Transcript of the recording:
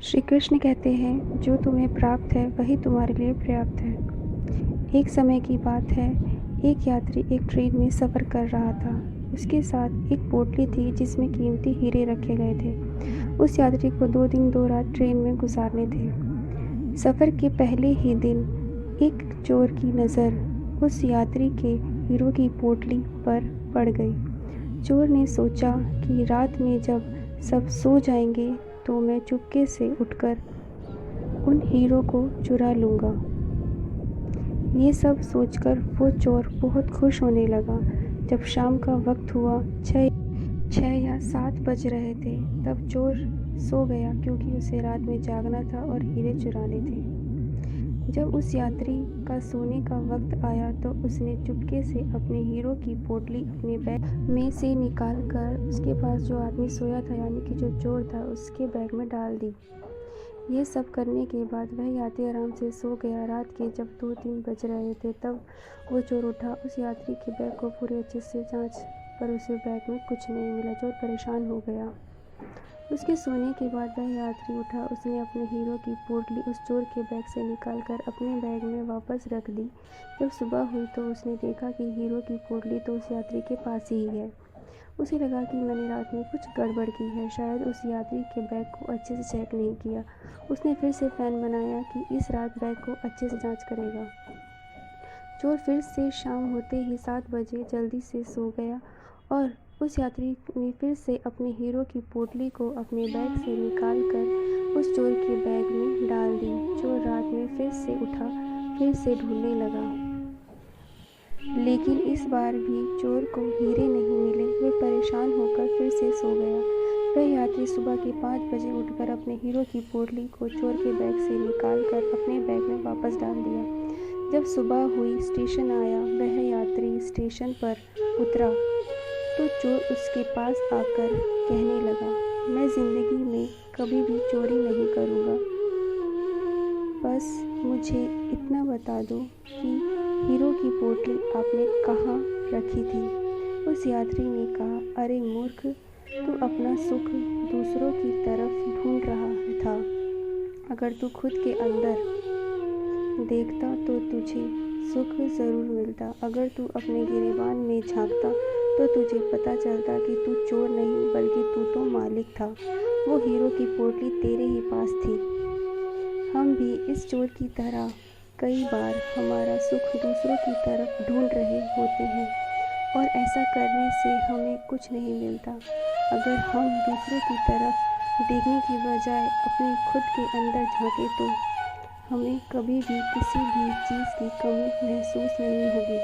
श्री कृष्ण कहते हैं, जो तुम्हें प्राप्त है वही तुम्हारे लिए पर्याप्त है। एक समय की बात है, एक यात्री एक ट्रेन में सफ़र कर रहा था। उसके साथ एक पोटली थी जिसमें कीमती हीरे रखे गए थे। उस यात्री को 2 दिन 2 रात ट्रेन में गुजारने थे। सफ़र के पहले ही दिन एक चोर की नज़र उस यात्री के हीरो की पोटली पर पड़ गई। चोर ने सोचा कि रात में जब सब सो जाएंगे तो मैं चुपके से उठकर उन हीरो को चुरा लूँगा। ये सब सोचकर वो चोर बहुत खुश होने लगा। जब शाम का वक्त हुआ, 6 या 7 बज रहे थे, तब चोर सो गया क्योंकि उसे रात में जागना था और हीरे चुराने थे। जब उस यात्री का सोने का वक्त आया तो उसने चुपके से अपने हीरो की पोटली अपने बैग में से निकाल कर उसके पास जो आदमी सोया था, यानी कि जो चोर था, उसके बैग में डाल दी। ये सब करने के बाद वह यात्री आराम से सो गया। रात के जब 2-3 बज रहे थे, तब वो चोर उठा। उस यात्री के बैग को पूरे अच्छे से जांच पर उसे बैग में कुछ नहीं मिला। चोर परेशान हो गया। उसके सोने के बाद वह यात्री उठा। उसने अपने हीरो की पोटली उस चोर के बैग से निकालकर अपने बैग में वापस रख दी। जब सुबह हुई तो उसने देखा कि हीरो की पोटली तो उस यात्री के पास ही है। उसे लगा कि मैंने रात में कुछ गड़बड़ की है, शायद उस यात्री के बैग को अच्छे से चेक नहीं किया। उसने फिर से प्लान बनाया कि इस रात बैग को अच्छे से जांच करेगा। चोर फिर से शाम होते ही 7 बजे जल्दी से सो गया और उस यात्री ने फिर से अपने हीरो की पोटली को अपने बैग से निकाल कर उस चोर के बैग में डाल दी। चोर रात में फिर से उठा, फिर से ढूंढने लगा, लेकिन इस बार भी चोर को हीरे नहीं मिले। वह परेशान होकर फिर से सो गया। वह यात्री सुबह के 5 बजे उठकर अपने हीरो की पोटली को चोर के बैग से निकाल कर अपने बैग में वापस डाल दिया। जब सुबह हुई, स्टेशन आया। वह यात्री स्टेशन पर उतरा तो चोर उसके पास आकर कहने लगा, मैं ज़िंदगी में कभी भी चोरी नहीं करूँगा, बस मुझे इतना बता दो कि हीरो की पोटली आपने कहाँ रखी थी। उस यात्री ने कहा, अरे मूर्ख, तू अपना सुख दूसरों की तरफ ढूंढ रहा था। अगर तू खुद के अंदर देखता तो तुझे सुख ज़रूर मिलता। अगर तू अपने गिरेबान में झांकता तो तुझे पता चलता कि तू चोर नहीं बल्कि तू तो मालिक था। वो हीरो की पोटली तेरे ही पास थी। हम भी इस चोर की तरह कई बार हमारा सुख दूसरों की तरफ ढूंढ रहे होते हैं और ऐसा करने से हमें कुछ नहीं मिलता। अगर हम दूसरों की तरफ देखने की बजाय अपने खुद के अंदर झांकें तो हमें कभी भी किसी भी चीज़ की कमी महसूस नहीं होगी।